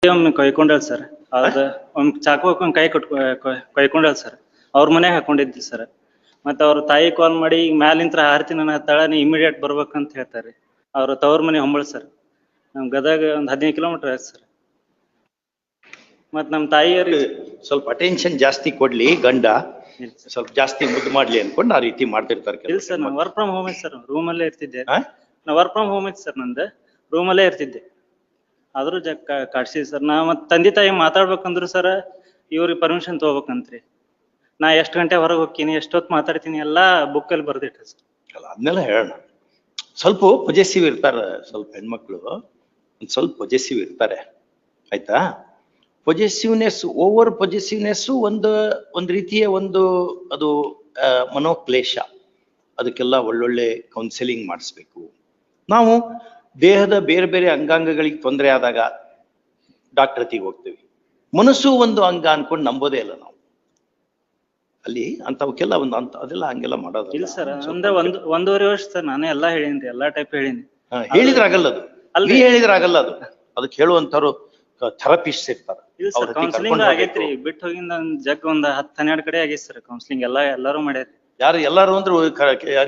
ಒಮ್ಮೆ ಕೊಯ್ಕೊಂಡಳ್ ಸರ್. ಅದ ಒಮ್ಮೆ ಚಾಕು ಹಾಕೊಂಡ್ ಕೈ ಕೊಯ್ಕೊಂಡಳ್ ಸರ್. ಅವ್ರ ಮನ್ಯಾಗ ಹಾಕೊಂಡಿದ್ವಿ ಸರ್. ಮತ್ತ ಅವ್ರ ತಾಯಿ ಕಾಲ್ ಮಾಡಿ ಈಗ ಮ್ಯಾಲಿಂತ್ರ ಹಾರ್ತೀನಿ ಅನ್ನತ್ತಾಳ, ನೀ ಇಮಿಡಿಯೇಟ್ ಬರ್ಬೇಕಂತ ಹೇಳ್ತಾರ್ರಿ. ಅವ್ರ ತವ್ರ ಮನೆ ಹೊಂಬಳ ಸರ್. ನಮ್ ಗದಗ ಒಂದ್ 15 ಕಿಲೋಮೀಟರ್ ಆಯ್ತು ಸರ್. ಮತ್ ನಮ್ ತಾಯಿಯವ್ರಿಗೆ ಸ್ವಲ್ಪ ಅಟೆನ್ಷನ್ ಜಾಸ್ತಿ ಕೊಡ್ಲಿ ಗಂಡ, ಸ್ವಲ್ಪ ಜಾಸ್ತಿ ಮುದ್ದು ಮಾಡ್ಲಿ ಅನ್ಕೊಂಡು ಆ ರೀತಿ ಮಾಡ್ತಿರ್ತಾರೆ. ಇಲ್ಲ ಸರ್, ನಾ ವರ್ಕ್ ಫ್ರಮ್ ಹೋಮ್ ಐತಿ ಸರ್, ರೂಮಲ್ಲೇ ಇರ್ತಿದ್ದೆ. ನಾ ವರ್ಕ್ ಫ್ರಮ್ ಹೋಮ್ ಐತಿ ಸರ್ ನಂದು, ರೂಮಲ್ಲೇ ಇರ್ತಿದ್ದೆ. ಆದ್ರೂ ಕಾಡ್ಸಿದ್ ಸರ್. ನಾ ಮತ್ ತಂದೆ ತಾಯಿ ಮಾತಾಡ್ಬೇಕಂದ್ರು ಸರ್ ಇವ್ರಿಗೆ ಪರ್ಮಿಷನ್ ತಗೋಬೇಕಂತ್ರಿ. ನಾ ಎಷ್ಟ್ ಗಂಟೆ ಹೊರಗೆ ಹೋಗ್ತೀನಿ, ಎಷ್ಟೊತ್ತು ಮಾತಾಡ್ತೀನಿ ಎಲ್ಲಾ ಬುಕ್ಕಲ್ಲಿ ಬರ್ದಿಟ್ಟ ಸರ್. ಅಲ್ಲ ಅದನ್ನೆಲ್ಲ ಹೇಳೋಣ. ಸ್ವಲ್ಪ ಪೊಜೆಸಿವ್ ಇರ್ತಾರ, ಸ್ವಲ್ಪ ಹೆಣ್ಮಕ್ಳು ಒಂದ್ ಸ್ವಲ್ಪ ಪೊಜೆಸಿವ್ ಇರ್ತಾರೆ, ಆಯ್ತಾ. ಪೊಜೆಸಿವ್ನೆಸ್, ಓವರ್ ಪೊಜೆಸಿವ್ನೆಸ್ ಒಂದು ರೀತಿಯ ಅದು ಮನೋಕ್ಲೇಶ. ಅದಕ್ಕೆಲ್ಲ ಒಳ್ಳೊಳ್ಳೆ ಕೌನ್ಸಿಲಿಂಗ್ ಮಾಡಿಸ್ಬೇಕು. ನಾವು ದೇಹದ ಬೇರೆ ಬೇರೆ ಅಂಗಾಂಗಗಳಿಗೆ ತೊಂದರೆ ಆದಾಗ ಡಾಕ್ಟರ್ ಹತ್ತಿಗೆ ಹೋಗ್ತೀವಿ. ಮನಸ್ಸು ಒಂದು ಅಂಗ ಅನ್ಕೊಂಡು ನಂಬೋದೇ ಇಲ್ಲ ನಾವು. ಅಲ್ಲಿ ಅಂತವಕ್ಕೆಲ್ಲ ಅದೆಲ್ಲ ಹಂಗೆಲ್ಲ ಮಾಡೋದು ಇಲ್ಲ ಸರ್. ಅಂದ್ರೆ 1.5 ವರ್ಷ ಸರ್ ನಾನೇ ಎಲ್ಲಾ ಹೇಳಿನ್ರಿ, ಎಲ್ಲಾ ಟೈಪ್ ಹೇಳಿನಿ. ಹೇಳಿದ್ರಾಗಲ್ಲ ಅದು, ಅಲ್ಲಿ ಹೇಳಿದ್ರಾಗಲ್ಲ ಅದು. ಅದಕ್ಕೆ ಹೇಳುವಂತವ್ರು ಥೆರಪಿಸ್ಟ್ ಇರ್ತಾರೆ. ಇಲ್ಲ ಸರ್, ಕೌನ್ಸಿಲಿಂಗ್ ಆಗೈತ್ರಿ. ಬಿಟ್ಟು ಹೋಗಿಂದ ಒಂದ್ 10-12 ಕಡೆ ಆಗೈತಿ ಸರ್ ಕೌನ್ಸಿಲಿಂಗ್. ಎಲ್ಲಾರು ಮಾಡ್ಯಾರಿ. ಯಾರು ಎಲ್ಲಾರು ಅಂದ್ರು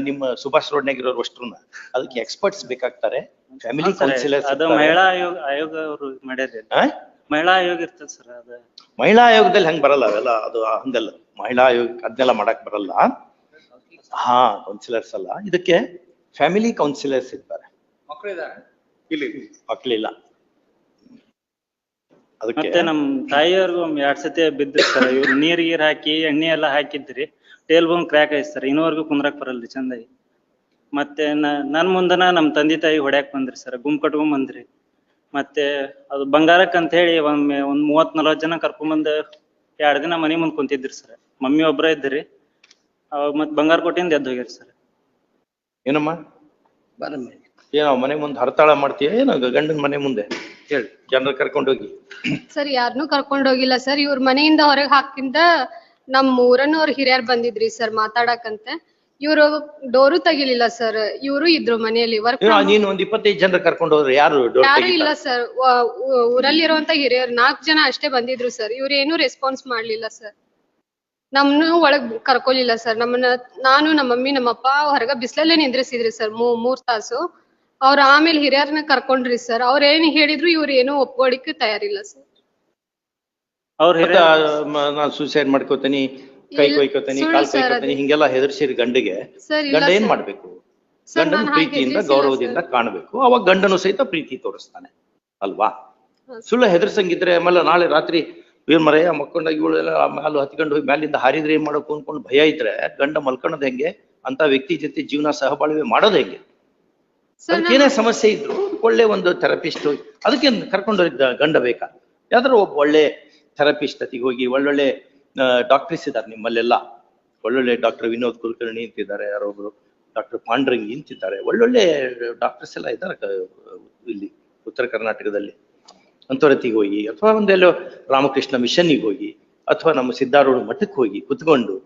ನಿಮ್ಮ ಸುಭಾಷ್ ರೋಡ್ನಾಗ ಇರೋರು ಅಷ್ಟ್ರನ್ನ ಅದಕ್ಕೆ ಎಕ್ಸ್ಪರ್ಟ್ಸ್ ಬೇಕಾಗ್ತಾರೆ. Family councillors. ಅದು ಮಹಿಳಾ ಆಯೋಗ ಅವರು ಮಾಡ್ಯಾರಿ. ಮಹಿಳಾ ಆಯೋಗ ಇರ್ತದೆ ಸರ್. ಅದ ಮಹಿಳಾ ಆಯೋಗದಲ್ಲಿ ಹಂಗ್ ಬರಲ್ಲ ಅವೆಲ್ಲ, ಅದು ಹಂಗಲ್ಲ. ಮಹಿಳಾ ಆಯೋಗ ಅದನ್ನೆಲ್ಲ ಮಾಡಕ್ ಬರಲ್ಲ. ಕೌನ್ಸಿಲರ್ಸ್ ಅಲ್ಲ, ಇದಕ್ಕೆ ಫ್ಯಾಮಿಲಿ ಕೌನ್ಸಿಲರ್ಸ್ ಇರ್ತಾರೆ. ಮಕ್ಕಳಿಲ್ಲ. ಮತ್ತೆ ನಮ್ ತಾಯಿಯವ್ರಿಗೂ 2 ಸತಿ ಬಿದ್ರಿ ಸರ್. ಇವ್ರು ನೀರ್ ಹಾಕಿ ಎಣ್ಣೆ ಎಲ್ಲಾ ಹಾಕಿದ್ರಿ. ಟೇಲ್ ಬೋನ್ ಕ್ರ್ಯಾಕ್ ಆಯ್ತು ಸರ್. ಇನ್ನೂವರೆಗೂ ಕುಂದ್ರಾಕ್ ಬರಲ್ರಿ ಚಂದಾಗಿ. ಮತ್ತೆ ನನ್ ಮುಂದನ ನಮ್ ತಂದೆ ತಾಯಿ ಹೊಡ್ಯಾಕ್ ಬಂದ್ರಿ ಸರ್, ಗುಂಪ್ ಕಟ್ಕೊಂಡ್ ಬಂದ್ರಿ. ಮತ್ತೆ ಅದು ಬಂಗಾರಕ್ ಅಂತ ಹೇಳಿ ಒಂದ್ 30-40 ಜನ ಕರ್ಕೊಂಬಂದ್ 2 ದಿನ ಮನಿ ಮುಂದ್ ಕುಂತಿದ್ರಿ ಸರ್. ಮಮ್ಮಿ ಒಬ್ರ ಇದ್ರಿ. ಅವಾಗ ಮತ್ ಬಂಗಾರ ಕೊಟ್ಟಿಂದ ಎದ್ದು ಹೋಗ್ಯಾರ ಸರ್. ಏನಮ್ಮ ಏನೋ ಮನೆ ಮುಂದೆ ಹರತಾಳ ಮಾಡ್ತೀಯ ಏನೋ ಗಂಡನ ಮನೆ ಮುಂದೆ ಹೇಳಿ ಜನರು ಕರ್ಕೊಂಡೋಗಿ? ಸರ್ ಯಾರನ್ನೂ ಕರ್ಕೊಂಡ್ ಹೋಗಿಲ್ಲ ಸರ್. ಇವ್ರ ಮನೆಯಿಂದ ಹೊರಗೆ ಹಾಕಿಂದ ನಮ್ ಊರನ್ನವ್ರ ಹಿರಿಯರ್ ಬಂದಿದ್ರಿ ಸರ್ ಮಾತಾಡಕಂತ. ಇವ್ರು ಡೋರು ತೆಗಿಲಿಲ್ಲ ಸರ್. ಇವ್ರು ಇದ್ರು ಮನೆಯಲ್ಲಿ. ನೀನು ಒಂದ್ 25 ಜನರು ಕರ್ಕೊಂಡು ಹೋದ್ರೆ ಯಾರು ಇಲ್ಲ ಸರ್. ಊರಲ್ಲಿರುವಂತ ಹಿರಿಯರು 4 ಜನ ಅಷ್ಟೇ ಬಂದಿದ್ರು ಸರ್. ಇವ್ರು ಏನು ರೆಸ್ಪಾನ್ಸ್ ಮಾಡ್ಲಿಲ್ಲ ಸರ್. ನಮ್ನು ಒಳಗ್ ಕರ್ಕೊಲಿಲ್ಲ ಸರ್. ನಾನು ನಮ್ಮ ಮಮ್ಮಿ ನಮ್ಮಪ್ಪ ಹೊರಗ ಬಿಸ್ಲಲ್ಲೇ ನಿಂದ್ರಿಸಿದ್ರಿ ಸರ್ 3 ತಾಸು. ಅವ್ರ ಆಮೇಲೆ ಹಿರಿಯರ್ನ ಕರ್ಕೊಂಡ್ರಿ ಸರ್. ಅವ್ರ ಏನ್ ಹೇಳಿದ್ರು ಇವ್ರು ಏನು ಒಪ್ಕೊಳ್ಳಿಕ್ಕೆ ತಯಾರಿಲ್ಲ ಸರ್. ನಾನು ಸೂಸೈಡ್ ಮಾಡ್ಕೋತೀನಿ, ಕೈ ಕೊಯ್ಕೋತೀನಿ, ಕಾಲ್ ಕೊಯ್ಕೋತೀನಿ ಹಿಂಗೆಲ್ಲ ಹೆದರ್ಸಿರಿ ಗಂಡಿಗೆ. ಗಂಡ ಏನ್ ಮಾಡ್ಬೇಕು? ಗಂಡನ ಪ್ರೀತಿಯಿಂದ ಗೌರವದಿಂದ ಕಾಣಬೇಕು. ಅವಾಗ ಗಂಡನು ಸಹಿತ ಪ್ರೀತಿ ತೋರಿಸ್ತಾನೆ ಅಲ್ವಾ? ಸುಳ್ಳು ಹೆದರ್ಸಂಗಿದ್ರೆ ಆಮೇಲೆ ನಾಳೆ ರಾತ್ರಿ ಏನ್ ಮರೆಯ ಮಕ್ಕೊಂಡಾಗ ಇವಳೆಲ್ಲ ಮ್ಯಾಲ ಹತ್ಕೊಂಡು ಹೋಗಿ ಮ್ಯಾಲಿಂದ ಹಾರಿದ್ರೆ ಏನ್ ಮಾಡೋಕು ಅನ್ಕೊಂಡು ಭಯ ಇದ್ರೆ ಗಂಡ ಮಲ್ಕೊಳ್ಳೋದ್ ಹೆಂಗೆ? ಅಂತ ವ್ಯಕ್ತಿ ಜೊತೆ ಜೀವನ ಸಹಬಾಳ್ವೆ ಮಾಡೋದ್ ಹೆಂಗೆ? ಅದಕ್ಕೇನೇ ಸಮಸ್ಯೆ ಇದ್ರು ಒಳ್ಳೆ ಒಂದು ಥೆರಪಿಸ್ಟ್ ಅದಕ್ಕೆ ಕರ್ಕೊಂಡು ಗಂಡ ಬೇಕಾ? ಯಾವ್ದಾರು ಒಬ್ಬ ಒಳ್ಳೆ ಥೆರಪಿಸ್ಟ್ ಅತಿಗೆ ಹೋಗಿ ಒಳ್ಳೊಳ್ಳೆ ಡಾಕ್ಟರ್ಸ್ ಇದ್ದಾರೆ ನಿಮ್ಮಲ್ಲೆಲ್ಲ. ಒಳ್ಳೊಳ್ಳೆ ಡಾಕ್ಟರ್ ವಿನೋದ್ ಕುಲಕರ್ಣಿ ಅಂತಿದ್ದಾರೆ, ಯಾರೊಬ್ರು ಡಾಕ್ಟರ್ ಪಾಂಡ್ರಂಗಿ ಅಂತಿದ್ದಾರೆ. ಒಳ್ಳೊಳ್ಳೆ ಡಾಕ್ಟರ್ಸ್ ಎಲ್ಲ ಇದ್ದಾರೆ ಇಲ್ಲಿ ಉತ್ತರ ಕರ್ನಾಟಕದಲ್ಲಿ. ಅಂಥವ್ರತಿಗೆ ಹೋಗಿ ಅಥವಾ ಒಂದೆಲ್ಲೋ ರಾಮಕೃಷ್ಣ ಮಿಷನ್ನಿಗೆ ಹೋಗಿ ಅಥವಾ ನಮ್ಮ ಸಿದ್ಧಾರೂಢ ಮಠಕ್ಕೆ ಹೋಗಿ ಕುತ್ಕೊಂಡು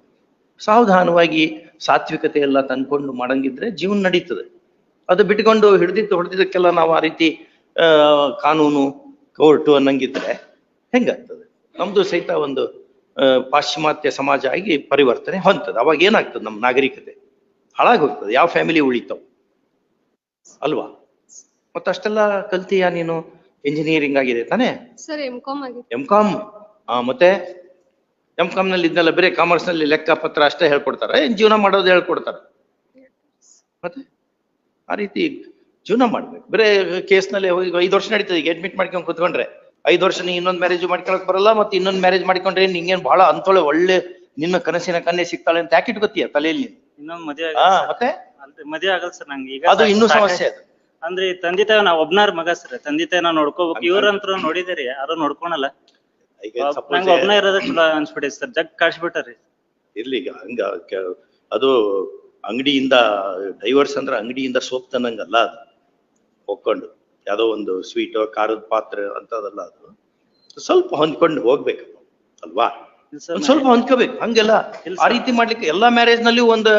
ಸಾವಧಾನವಾಗಿ ಸಾತ್ವಿಕತೆ ಎಲ್ಲ ತಂದ್ಕೊಂಡು ಮಾಡಂಗಿದ್ರೆ ಜೀವನ ನಡೀತದೆ. ಅದು ಬಿಟ್ಕೊಂಡು ಹೊಡೆದಿದ್ದಕ್ಕೆಲ್ಲ ನಾವು ಆ ರೀತಿ ಕಾನೂನು ಕೋರ್ಟು ಅನ್ನಂಗಿದ್ರೆ ಹೆಂಗಾಗ್ತದೆ? ನಮ್ದು ಸಹಿತ ಒಂದು ಪಾಶ್ಚಿಮಾತ್ಯ ಸಮಾಜ ಆಗಿ ಪರಿವರ್ತನೆ ಹೊಂದ್ತದೆ. ಅವಾಗ ಏನಾಗ್ತದೆ? ನಮ್ಮ ನಾಗರಿಕತೆ ಹಾಳಾಗಿ ಹೋಗ್ತದೆ. ಯಾವ ಫ್ಯಾಮಿಲಿ ಉಳಿತಾವ್ ಅಲ್ವಾ? ಮತ್ತಷ್ಟೆಲ್ಲ ಕಲ್ತೀಯ ನೀನು? ಇಂಜಿನಿಯರಿಂಗ್ ಆಗಿದೆ ತಾನೇ? ಎಂ.ಕಾಮ್. ಮತ್ತೆ ಎಂ.ಕಾಮ್ ನಲ್ಲಿ ಇದ್ನೆಲ್ಲ ಬೇರೆ ಕಾಮರ್ಸ್ ನಲ್ಲಿ ಲೆಕ್ಕ ಪತ್ರ ಅಷ್ಟೇ ಹೇಳ್ಕೊಡ್ತಾರ? ಏನ್ ಜೀವನ ಮಾಡೋದು ಹೇಳ್ಕೊಡ್ತಾರ? ಮತ್ತೆ ಆ ರೀತಿ ಜೀವನ ಮಾಡ್ಬೇಕು. ಬೇರೆ ಕೇಸ್ನಲ್ಲಿ ಹೋಗಿ 5 ವರ್ಷ ನಡೀತದೆ. ಈಗ ಅಡ್ಮಿಟ್ ಮಾಡ್ಕೊಂಡು ಕುತ್ಕೊಂಡ್ರೆ 5 ವರ್ಷ ನೀ ಇನ್ನೊಂದು ಮ್ಯಾರೇಜ್ ಮಾಡ್ಕೊಳಕ್ ಬರಲ್ಲ. ಮತ್ತೆ ಇನ್ನೊಂದು ಮ್ಯಾರೇಜ್ ಮಾಡ್ಕೊಂಡ್ರೆ ನಿಂಗೇನ್ ಬಹಳ ಅಂತೊಳೆ ಒಳ್ಳೆ ನಿನ್ನ ಕನಸಿನ ಕನ್ಯೆ ಸಿಗ್ತಾಳೆ ಅಂತ ಯಾಕೆ ಇಟ್ಕೋತೀಯ ತಲೆಯಲ್ಲಿ? ಇನ್ನೊಂದ್ ಮದುವೆ ಮತ್ತೆ ಮದುವೆ ಆಗಲ್ಲ ಸರ್ ನಂಗೆ. ಈಗ ಅದು ಇನ್ನೂ ಸಮಸ್ಯೆ. ಅದು ಅಂದ್ರೆ ತಂದೆ ತಾಯಿ ನಾವ್ ಒಬ್ನಾರ ಮಗ ಸರ್. ತಂದೆ ತಾಯಿ ನಾವ್ ನೋಡ್ಕೋಬೇಕು. ಇವ್ರಂತ್ರ ನೋಡಿದಿರಿ ಯಾರು ನೋಡ್ಕೊಳಲ್ಲ. ನಂಗೆ ಒಬ್ನ ಇರೋದ ಚಲೋ ಅನ್ಸ್ಬಿಟ್ಟೈತಿ ಸರ್. ಜಗ್ ಕಾಡ್ಸ್ಬಿಟ್ಟಾರಿ. ಇರ್ಲಿ ಈಗ ಹಂಗ ಅದು ಅಂಗಡಿಯಿಂದ ಡೈವರ್ಸ್ ಅಂದ್ರೆ ಅಂಗಡಿಯಿಂದ ಸೋಪ್ ತನ್ನಂಗಲ್ಲ. ಅದು ಹೋಗ್ಕೊಂಡು ಯಾವ್ದೋ ಒಂದು ಸ್ವೀಟೋ ಖಾರದ ಪಾತ್ರೆ ಅಂತದಲ್ಲ. ಅದು ಸ್ವಲ್ಪ ಹೊಂದ್ಕೊಂಡು ಹೋಗ್ಬೇಕು ಅಲ್ವಾ? ಸ್ವಲ್ಪ ಹೊಂದ್ಕೋಬೇಕು. ಹಂಗೆಲ್ಲ ಆ ರೀತಿ ಮಾಡ್ಲಿಕ್ಕೆ ಎಲ್ಲಾ ಮ್ಯಾರೇಜ್ ನಲ್ಲಿ ಒಂದು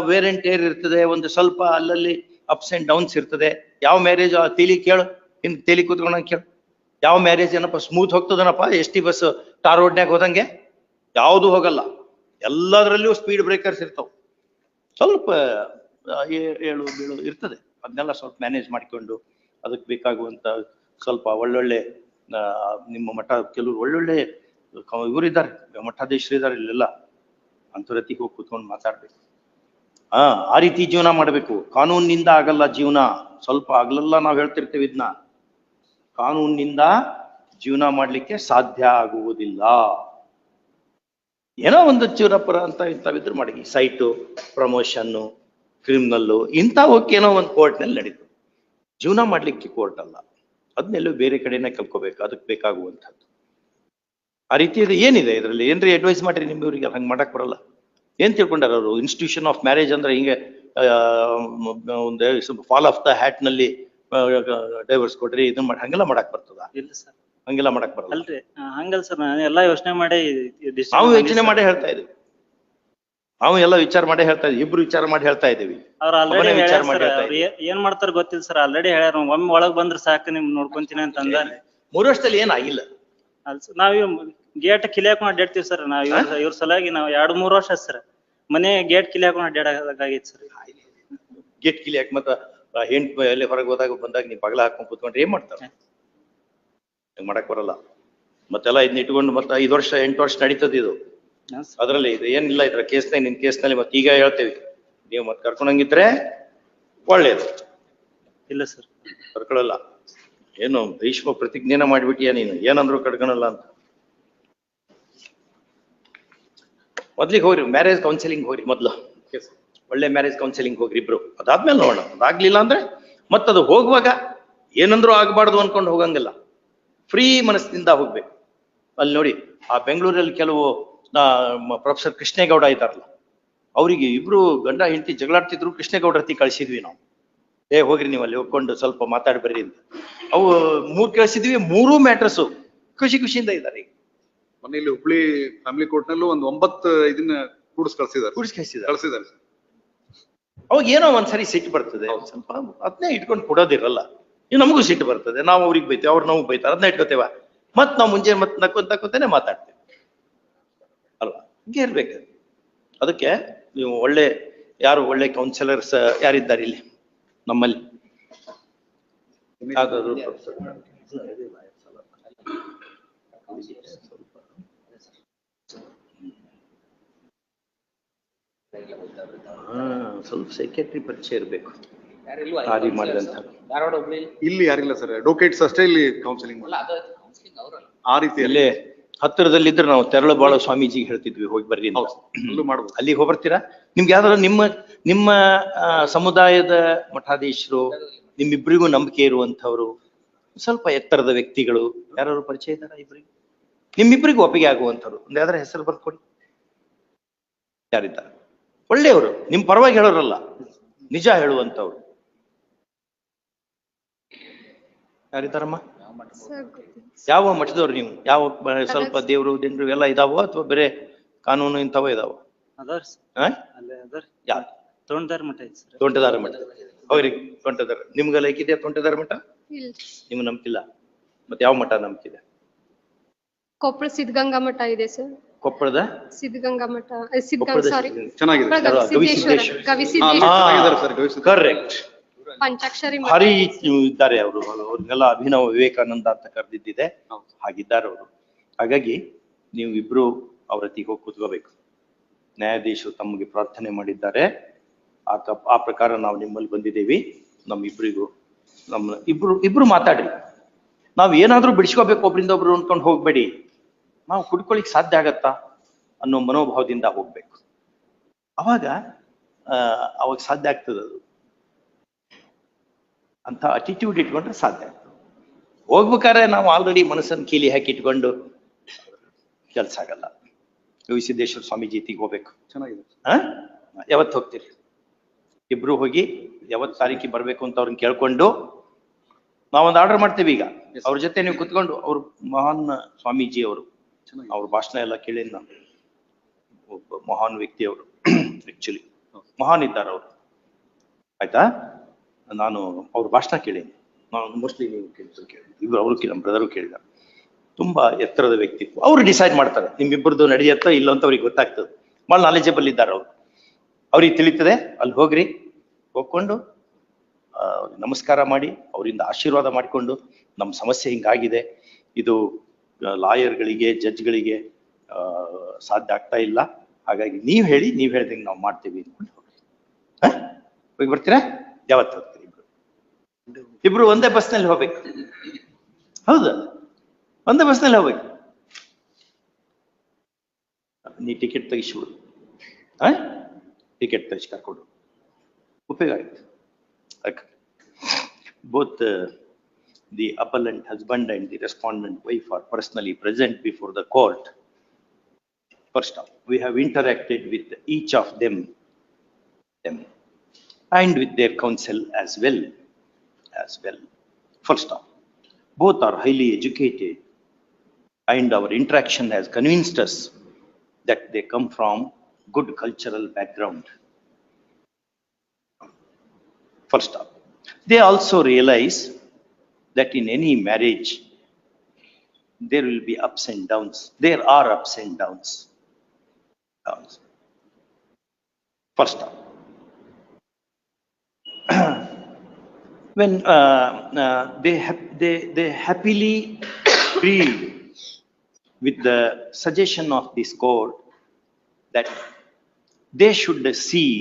ವೇರ್ ಅಂಡ್ ಟೇರ್ ಇರ್ತದೆ. ಒಂದು ಸ್ವಲ್ಪ ಅಲ್ಲಲ್ಲಿ ಅಪ್ಸ್ ಅಂಡ್ ಡೌನ್ಸ್ ಇರ್ತದೆ. ಯಾವ ಮ್ಯಾರೇಜ್ ತೇಲಿ ಕೇಳು, ಹಿಂಗ್ ತೇಲಿ ಕೂತ್ಕೊಂಡ ಕೇಳು. ಯಾವ ಮ್ಯಾರೇಜ್ ಏನಪ್ಪ ಸ್ಮೂತ್ ಹೋಗ್ತದನಪ್ಪ ST ಬಸ್ ಟಾರ್ ರೋಡ್ನ್ಯಾಗ ಹೋದಂಗೆ? ಯಾವುದು ಹೋಗಲ್ಲ. ಎಲ್ಲದರಲ್ಲಿಯೂ ಸ್ಪೀಡ್ ಬ್ರೇಕರ್ಸ್ ಇರ್ತಾವ. ಸ್ವಲ್ಪ ಏಳು ಬೀಳು ಇರ್ತದೆ. ಅದನ್ನೆಲ್ಲ ಸ್ವಲ್ಪ ಮ್ಯಾನೇಜ್ ಮಾಡಿಕೊಂಡು ಅದಕ್ಕೆ ಬೇಕಾಗುವಂತ ಸ್ವಲ್ಪ ಒಳ್ಳೊಳ್ಳೆ ನಿಮ್ಮ ಮಠ ಕೆಲವರು ಒಳ್ಳೊಳ್ಳೆ ಇವರಿದ್ದಾರೆ, ಮಠಾಧೀಶರು ಇದ್ದಾರೆ ಇಲ್ಲೆಲ್ಲ, ಅಂತರತಿಗೆ ಹೋಗಿ ಕೂತ್ಕೊಂಡು ಮಾತಾಡ್ಬೇಕು. ಆ ರೀತಿ ಜೀವನ ಮಾಡ್ಬೇಕು. ಕಾನೂನಿನಿಂದ ಆಗಲ್ಲ ಜೀವನ. ಸ್ವಲ್ಪ ಆಗ್ಲೆಲ್ಲ ನಾವ್ ಹೇಳ್ತಿರ್ತೀವಿ ಇದನ್ನ, ಕಾನೂನಿನಿಂದ ಜೀವನ ಮಾಡ್ಲಿಕ್ಕೆ ಸಾಧ್ಯ ಆಗುವುದಿಲ್ಲ. ಏನೋ ಒಂದು ಚೂರಪುರ ಅಂತ ಇಂಥವಿದ್ರು ಮಾಡಿ, ಸೈಟು, ಪ್ರಮೋಷನ್ನು, ಕ್ರಿಮಿನಲ್ಲು ಇಂಥವಕ್ಕೇನೋ ಒಂದು ಕೋರ್ಟ್ನಲ್ಲಿ ನಡೀತು. ಜೀವನ ಮಾಡ್ಲಿಕ್ಕೆ ಕೋರ್ಟ್ ಅಲ್ಲ, ಅದನ್ನೆಲ್ಲೂ ಬೇರೆ ಕಡೆನೇ ಕಲ್ಕೋಬೇಕು. ಅದಕ್ಕೆ ಬೇಕಾಗುವಂಥದ್ದು ಆ ರೀತಿ ಏನಿದೆ ಇದರಲ್ಲಿ? ಏನ್ರಿ ಅಡ್ವೈಸ್ ಮಾಡ್ರಿ ನಿಮ್ಗೆ? ಹಂಗೆ ಮಾಡಕ್ ಬರಲ್ಲ. ಏನ್ ತಿಳ್ಕೊಂಡಾರ ಅವರು? ಇನ್ಸ್ಟಿಟ್ಯೂಷನ್ ಆಫ್ ಮ್ಯಾರೇಜ್ ಅಂದ್ರೆ ಹಿಂಗೆ ಒಂದು ಫಾಲ್ ಆಫ್ ದ ಹ್ಯಾಟ್ ನಲ್ಲಿ ಡೈವರ್ಸ್ ಕೊಡ್ರಿ ಇದನ್ನ ಮಾಡಿ ಹಂಗೆಲ್ಲ ಮಾಡಕ್ ಬರ್ತದ? ಇಲ್ಲ ಸರ್, ಹಂಗೆಲ್ಲ ಮಾಡಕ್ ಬರಲ್ಲ. ಅಲ್ರಿ ಹಂಗಲ್ ಸರ್, ನಾನು ಎಲ್ಲಾ ಯೋಚನೆ ಮಾಡಿ ನಾವು ಯೋಚನೆ ಮಾಡಿ ಹೇಳ್ತಾ ಇದೀವಿ. ನಾವು ಎಲ್ಲ ವಿಚಾರ ಮಾಡಿ ಹೇಳ್ತಾ ಇದೀವಿ. ಇಬ್ರು ವಿಚಾರ ಮಾಡಿ ಹೇಳ್ತಾ ಇದೀವಿ. ಅವ್ರು ಆಲ್ರೆಡಿ ಏನ್ ಮಾಡ್ತಾರ ಗೊತ್ತಿಲ್ಲ ಸರ್. ಆಲ್ರೆಡಿ ಹೇಳ್ಯಾರ, ಒಮ್ಮೆ ಒಳಗ್ ಬಂದ್ರೆ ಸಾಕು ನಿಮ್ ನೋಡ್ಕೊಂತೀನಿ ಅಂತ ಅಂದಾರೆ. 3 ವರ್ಷದಲ್ಲಿ ಏನಾಗಿಲ್ಲ. ನಾವ್ ಗೇಟ್ ಕಿಲಿ ಹಾಕೊಂಡ್ ಅಡ್ಡಾಡ್ತೀವಿ ಸರ್. ನಾವ್ ಇವ್ರ ಸಲುವಾಗಿ ನಾವ್ 2-3 ವರ್ಷ ಸರ್ ಮನೆ ಗೇಟ್ ಕಿಲಿ ಹಾಕೊಂಡ್ ಅಡ್ಡಾಡಾಗೈತಿ ಸರ್. ಗೇಟ್ ಕಿಲಿ ಹಾಕಿ ಮತ್ತ ಹೆಂಟ್ ಎಲ್ಲಿ ಹೊರಗೆ ಹೋದಾಗ ಬಂದಾಗ ನೀವು ಬಗಲ ಹಾಕೊಂಡ್ ಕೂತ್ಕೊಂಡ್ರೆ ಏನ್ ಮಾಡ್ತಾರೆ? ಹಂಗ್ ಮಾಡಕ್ ಬರಲ್ಲ. ಮತ್ತೆಲ್ಲ ಇದನ್ನ ಇಟ್ಕೊಂಡು ಮತ್ತೆ 5 ವರ್ಷ 8 ವರ್ಷ ನಡೀತದ ಇದು. ಅದ್ರಲ್ಲಿ ಇದು ಏನಿಲ್ಲ ಇದ್ರ ಕೇಸ್ನಾಗ, ನಿನ್ ಕೇಸ್ನಲ್ಲಿ ಮತ್ತೆ ಈಗ ಹೇಳ್ತೇವಿ ನೀವು ಮತ್ತೆ ಕರ್ಕೊಂಡಂಗಿದ್ರೆ ಒಳ್ಳೇದು. ಇಲ್ಲ ಸರ್ ಕರ್ಕೊಳ್ಳಲ್ಲ. ಏನು ಭೀಷ್ಮ ಪ್ರತಿಜ್ಞೆನ ಮಾಡ್ಬಿಟ್ಟಿಯ ನೀನು, ಏನಂದ್ರು ಕಡ್ಕೊಳಲ್ಲ ಅಂತ. ಮೊದ್ಲಿಗೆ ಹೋಗ್ರಿ ಮ್ಯಾರೇಜ್ ಕೌನ್ಸಿಲಿಂಗ್ ಹೋಗ್ರಿ. ಮೊದ್ಲು ಒಳ್ಳೆ ಮ್ಯಾರೇಜ್ ಕೌನ್ಸಿಲಿಂಗ್ ಹೋಗ್ರಿ ಇಬ್ರು. ಅದಾದ್ಮೇಲೆ ನೋಡೋಣ. ಅದಾಗ್ಲಿಲ್ಲ ಅಂದ್ರೆ ಮತ್ತದು ಹೋಗುವಾಗ ಏನಂದ್ರು ಆಗ್ಬಾರ್ದು ಅನ್ಕೊಂಡು ಹೋಗಂಗಿಲ್ಲ. ಫ್ರೀ ಮನಸ್ಸಿನಿಂದ ಹೋಗ್ಬೇಕು. ಅಲ್ಲಿ ನೋಡಿ ಆ ಬೆಂಗಳೂರಲ್ಲಿ ಕೆಲವು ಪ್ರೊಫೆಸರ್ ಕೃಷ್ಣೇಗೌಡ ಇದ್ದಾರಲ್ಲ, ಅವರಿಗೆ ಇಬ್ರು ಗಂಡ ಹೆಂಡತಿ ಜಗಳಾಡ್ತಿದ್ರು. ಕೃಷ್ಣೇಗೌಡ ಹತ್ತಿ ಕಳಿಸಿದ್ವಿ ನಾವು. ಹೋಗ್ರಿ ನೀವು ಅಲ್ಲಿ ಹೋಗ್ಕೊಂಡು ಸ್ವಲ್ಪ ಮಾತಾಡಿ ಬರ್ರಿ ಅಂತ. ಅವು 3 ಕಳಿಸಿದ್ವಿ. 3 ಮ್ಯಾಟ್ರಸ್ಸು ಖುಷಿಯಿಂದ ಇದ್ದಾರೆ. ಈಗ ಮನೆಯಲ್ಲಿ ಹುಬ್ಳಿ ಫ್ಯಾಮಿಲಿ ಕೋರ್ಟ್ ನಲ್ಲೂ ಒಂದು 9 ಇದನ್ನ ಕಳಿಸಿದ್ದಾರೆ. ಅವಾಗ ಏನೋ ಒಂದ್ಸರಿ ಸಿಟ್ಟು ಬರ್ತದೆ ಸ್ವಲ್ಪ. ಅದನ್ನೇ ಇಟ್ಕೊಂಡು ಕೊಡೋದಿರಲ್ಲ. ನಮಗೂ ಸಿಟ್ಟು ಬರ್ತದೆ. ನಾವು ಅವ್ರಿಗೆ ಬೈತೇವೆ, ಅವ್ರು ನಮಗ್ ಬೈತಾರೆ. ಅದನ್ನ ಇಟ್ಕೋತೇವ. ಮತ್ ನಾವು ಮುಂಜೆ ಮತ್ತೆ ನಕ್ಕೊಂತಾನೆ ಮಾತಾಡ್ತೇವೆ ಅಲ್ವಾ? ಹಿಂಗೆ ಇರ್ಬೇಕು. ಅದಕ್ಕೆ ನೀವು ಯಾರು ಒಳ್ಳೆ ಕೌನ್ಸಿಲರ್ಸ್ ಯಾರಿದ್ದಾರೆ ಇಲ್ಲಿ ನಮ್ಮಲ್ಲಿ? ಸ್ವಲ್ಪ ಸೆಕ್ರೆಟರಿ ಪರಿಚಯ ಇರ್ಬೇಕು. ಇಲ್ಲಿ ಯಾರಿಲ್ಲ ಸರ್, ಅಡ್ವೊಕೇಟ್ಸ್ ಅಷ್ಟೇ ಇಲ್ಲಿ ಕೌನ್ಸಿಲಿಂಗ್. ಆ ರೀತಿಯಲ್ಲಿ ಹತ್ತಿರದಲ್ಲಿದ್ರೆ ನಾವು ತೆರಳುಬಾಳ ಸ್ವಾಮೀಜಿಗೆ ಹೇಳ್ತಿದ್ವಿ ಹೋಗಿ ಬರ್ರಿ ಅಂತ. ಅಲ್ಲಿಗೆ ಹೋಗ್ಬರ್ತೀರಾ? ನಿಮ್ಗೆ ಯಾವ್ದಾದ್ರು ನಿಮ್ಮ ಸಮುದಾಯದ ಮಠಾಧೀಶರು, ನಿಮ್ಮಿಬ್ರಿಗೂ ನಂಬಿಕೆ ಇರುವಂತವ್ರು, ಸ್ವಲ್ಪ ಎತ್ತರದ ವ್ಯಕ್ತಿಗಳು ಯಾರು ಪರಿಚಯ ಇದ್ದಾರ? ಇಬ್ರಿಗೂ ನಿಮ್ಮಿಬ್ರಿಗೂ ಒಪ್ಪಿಗೆ ಆಗುವಂಥವ್ರು ಒಂದ್ ಯಾವ್ದಾರ ಹೆಸರು ಬರ್ಕೊಡಿ. ಯಾರಿದ್ದಾರೆ ಒಳ್ಳೆಯವರು, ನಿಮ್ ಪರವಾಗಿ ಹೇಳೋರಲ್ಲ, ನಿಜ ಹೇಳುವಂತವ್ರು ಯಾರಿದ್ದಾರಮ್ಮ? ಯಾವ ಮಠದವ್ರು ನೀವು? ಯಾವ ಸ್ವಲ್ಪ ದೇವ್ರು ದಿಂಡ್ರು ಎಲ್ಲ ಇದಾವ ಅಥವಾ ಬೇರೆ ಕಾನೂನು ಇಂಥವ ಇದಾವ? ಯಾರು? ತೋಂಟದಾರ ಮಠ. ತೋಂಟದಾರ ಮಠ ಅವ್ರಿಗೆ ತೋಂಟದಾರ. ನಿಮ್ಗೆ ಲೈಕ್ ಇದೆಯಾ ತೋಂಟದಾರ ಮಠ? ನಿಮ್ಗೆ ನಂಬಿಕಿಲ್ಲ? ಮತ್ತೆ ಯಾವ ಮಠ ನಂಬಿಕಿದೆ? ಕೊಪ್ಪಳ ಸಿದ್ಧಗಂಗಾ ಮಠ ಇದೆ ಸರ್. ಕೊಪ್ಪಳದ ಸಿದ್ಧಗಂಗಾ ಮಠ. ಕರೆಕ್ಟ್. ಪಂಚಾಕ್ಷರಿ ಭಾರಿ ಇದ್ದಾರೆ ಅವರು. ಅವ್ರನ್ನೆಲ್ಲ ಅಭಿನವ ವಿವೇಕಾನಂದ ಅಂತ ಕರೆದಿದ್ದಿದೆ. ಹಾಗಿದ್ದಾರೆ ಅವರು. ಹಾಗಾಗಿ ನೀವು ಇಬ್ರು ಅವ್ರ ಹತ್ತಿಗೆ ಹೋಗಿ ಕೂತ್ಕೋಬೇಕು. ನ್ಯಾಯಾಧೀಶರು ತಮಗೆ ಪ್ರಾರ್ಥನೆ ಮಾಡಿದ್ದಾರೆ. ಆ ಪ್ರಕಾರ ನಾವು ನಿಮ್ಮಲ್ಲಿ ಬಂದಿದ್ದೀವಿ. ನಮ್ಮಿಬ್ರಿಗೂ ಇಬ್ರು ಮಾತಾಡ್ರಿ. ನಾವ್ ಏನಾದ್ರೂ ಬಿಡಿಸ್ಕೋಬೇಕು ಒಬ್ರಿಂದ ಒಬ್ರು ಅನ್ಕೊಂಡು ಹೋಗ್ಬೇಡಿ. ನಾವು ಕುಡ್ಕೊಳಿಕ್ ಸಾಧ್ಯ ಆಗತ್ತಾ ಅನ್ನೋ ಮನೋಭಾವದಿಂದ ಹೋಗ್ಬೇಕು. ಅವಾಗ ಸಾಧ್ಯ ಆಗ್ತದೆ. ಅದು ಅಂತ ಅಟಿಟ್ಯೂಡ್ ಇಟ್ಕೊಂಡ್ರೆ ಸಾಧ್ಯ ಆಗ್ತದೆ. ಹೋಗ್ಬೇಕಾದ್ರೆ ನಾವು ಆಲ್ರೆಡಿ ಮನಸ್ಸನ್ನು ಕೀಲಿ ಹಾಕಿ ಇಟ್ಕೊಂಡು ಕೆಲ್ಸ ಆಗಲ್ಲ. ಗವಿಸಿದ್ದೇಶ್ವರ ಸ್ವಾಮೀಜಿ ಜೊತೆಗೆ ಹೋಗ್ಬೇಕು. ಚೆನ್ನಾಗಿದೆ. ಯಾವತ್ತು ಹೋಗ್ತೀರಿ? ಇಬ್ರು ಹೋಗಿ ಯಾವತ್ತು ತಾರೀಕಿಗೆ ಬರ್ಬೇಕು ಅಂತ ಅವ್ರನ್ನ ಕೇಳ್ಕೊಂಡು ನಾವೊಂದು ಆರ್ಡರ್ ಮಾಡ್ತೇವೆ. ಈಗ ಅವ್ರ ಜೊತೆ ನೀವು ಕುತ್ಕೊಂಡು, ಅವ್ರು ಮಹಾನ್ ಸ್ವಾಮೀಜಿ ಅವರು, ಅವ್ರ ಭಾಷಣ ಎಲ್ಲ ಕೇಳಿ ನಾನು. ಒಬ್ಬ ಮಹಾನ್ ವ್ಯಕ್ತಿ ಅವರು, ಆಕ್ಚುಲಿ ಮಹಾನ್ ಇದ್ದಾರೆ ಅವರು. ಆಯ್ತಾ? ನಾನು ಅವ್ರ ಭಾಷಣ ಕೇಳೀನಿ. ಮೋಸ್ಟ್ಲಿ ನೀವು ಇಬ್ರು ಅವರು ನಮ್ಮ ಬ್ರದರು ಕೇಳಿದ. ತುಂಬಾ ಎತ್ತರದ ವ್ಯಕ್ತಿತ್ವ. ಅವ್ರು ಡಿಸೈಡ್ ಮಾಡ್ತಾರೆ ನಿಮ್ಮಿಬ್ಬರದು ನಡೆಯುತ್ತೋ ಇಲ್ಲ ಅಂತ ಅವ್ರಿಗೆ ಗೊತ್ತಾಗ್ತದೆ. ಭಾಳ ನಾಲೆಜಬಲ್ ಇದ್ದಾರೆ ಅವ್ರು. ಅವ್ರಿಗೆ ತಿಳಿತದೆ, ಅಲ್ಲಿ ಹೋಗ್ರಿ, ಹೋಗ್ಕೊಂಡು ನಮಸ್ಕಾರ ಮಾಡಿ ಅವರಿಂದ ಆಶೀರ್ವಾದ ಮಾಡಿಕೊಂಡು ನಮ್ಮ ಸಮಸ್ಯೆ ಹಿಂಗಾಗಿದೆ, ಇದು ಲಾಯರ್ಗಳಿಗೆ ಜಡ್ಜ್ಗಳಿಗೆ ಸಾಧ್ಯ ಆಗ್ತಾ ಇಲ್ಲ, ಹಾಗಾಗಿ ನೀವು ಹೇಳಿ, ನೀವು ಹೇಳ್ದಂಗೆ ನಾವು ಮಾಡ್ತೀವಿ ಅಂದ್ಕೊಂಡು ಹೋಗಿ ಬರ್ತೀರಾ? ಯಾವತ್ತು ಹೋಗ್ತೀರಿ? ಇಬ್ರು ಒಂದೇ ಬಸ್ನಲ್ಲಿ ಹೋಗ್ಬೇಕು. ಹೌದಾ? ಒಂದೇ ಬಸ್ನಲ್ಲಿ ಹೋಗ್ಬೇಕು. ನೀ ಟಿಕೆಟ್ ತೆಗಿಸ್ಬಿಡು, ಟಿಕೆಟ್ ತೆಗಿಸಿ ಕರ್ಕೊಂಡು ಉಪಯೋಗ ಆಗುತ್ತೆ. Both the appellant husband and the respondent wife are personally present before the court. First off, we have interacted with each of them and with their counsel as well. First off, both are highly educated and our interaction has convinced us that they come from good cultural background. First off, they also realize that in any marriage, there will be ups and downs. There are ups and downs. First off, when they happily agreed with the suggestion of this court that they should see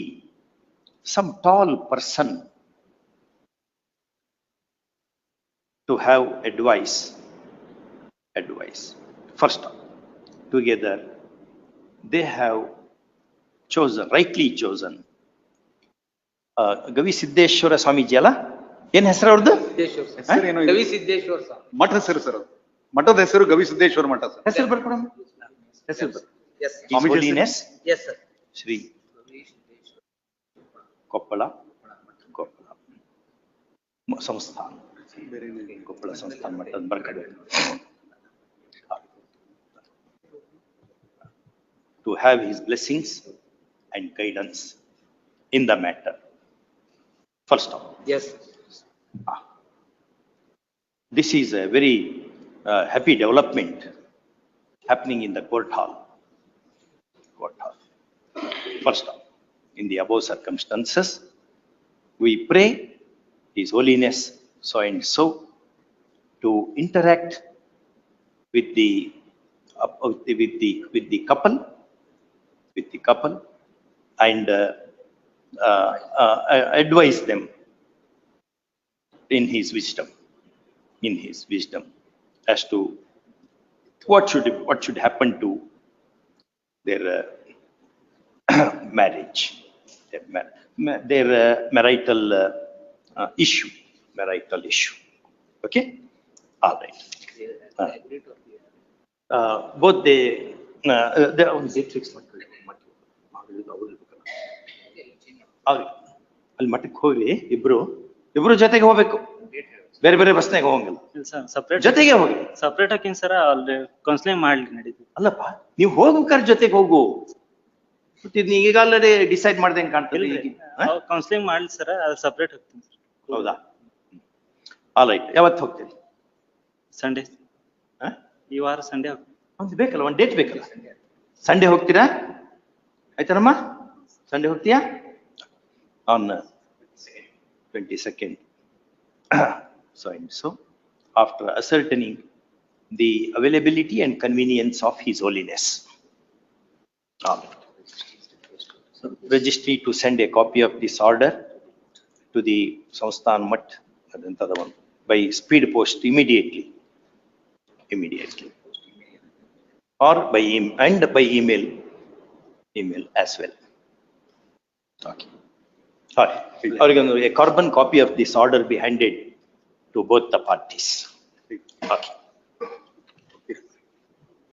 some tall person to have advice. First off, together they have rightly chosen Gavi Siddeshwara Swamiji ಅಲ್ಲ, ಏನ್ ಹೆಸರು ಅವ್ರದ್ದು? ಗವಿ ಸಿದ್ದೇಶ್ವರ ಮಠ ಹೆಸರು sir. ಮಠದ ಹೆಸರು ಗವಿ ಸಿದ್ದೇಶ್ವರ ಮಠ sir. ಹೆಸರು ಬರ್ಕೊಡಮ್ಮ. ಹೆಸರು ಶ್ರೀ ಕೊಪ್ಪಳ ಸಂಸ್ಥಾನ, ಕೊಪ್ಪಳ ಸಂಸ್ಥಾನ ಮಠದ ಬರ್ಕಡೆ. To have his blessings and guidance in the matter. First of all, yes, this is a very happy development happening in the court hall. First of all, in the above circumstances, we pray His Holiness so and so to interact with the couple and advise them in his wisdom as to what should happen to their marriage, their marital issue. Okay, all right. Both they on date fix ಅಲ್ಲಿ ಮಠಕ್ಕೆ ಹೋಗಿ ಇಬ್ರು ಜೊತೆಗೆ ಹೋಗ್ಬೇಕು, ಬೇರೆ ಬೇರೆ ಬಸ್ನಾಗ ಹೋಗಂಗಿಲ್ಲ. ಜೊತೆಗೆ ಹೋಗಿ ಸಪ್ರೇಟ್ ಹಾಕಿನ್ ಸರ್, ಅಲ್ಲಿ ಕೌನ್ಸಿಲಿಂಗ್ ಮಾಡ್ಲಿ ನಡೀತದೆ. ಅಲ್ಲಪ್ಪ, ನೀವು ಹೋಗ್ಬೇಕಾದ್ರೆ ಜೊತೆಗೆ ಹೋಗು. ಈಗ ಆಲ್ರೆಡಿ ಡಿಸೈಡ್ ಮಾಡ್ದಂಗೆ ಕಾಣ್ತದೆ. ಕೌನ್ಸಿಲಿಂಗ್ ಮಾಡ್ಲಿ ಸರ್, ಅದು ಸಪ್ರೇಟ್ ಹೋಗ್ತೀನಿ. ಹೌದಾ? All right. ಯಾವತ್ತು ಹೋಗ್ತೀರಿ? ಸಂಡೇ. ಈ ವಾರ ಸಂಡೇ ಹೋಗ್ತೀನಿ. ಒಂದು ಬೇಕಲ್ಲ, ಒಂದು ಡೇಟ್ ಬೇಕಲ್ಲ. ಸಂಡೇ ಹೋಗ್ತೀರಾ? ಆಯ್ತಾರಮ್ಮ, ಸಂಡೇ ಹೋಗ್ತೀಯಾ? On 22nd. So and so, after ascertaining the availability and convenience of His Holiness. Registry to send a copy of this order to the Samsthan Mutt by speed post immediately, or by email as well. Okay. A carbon copy of this order be handed to both the parties. Okay.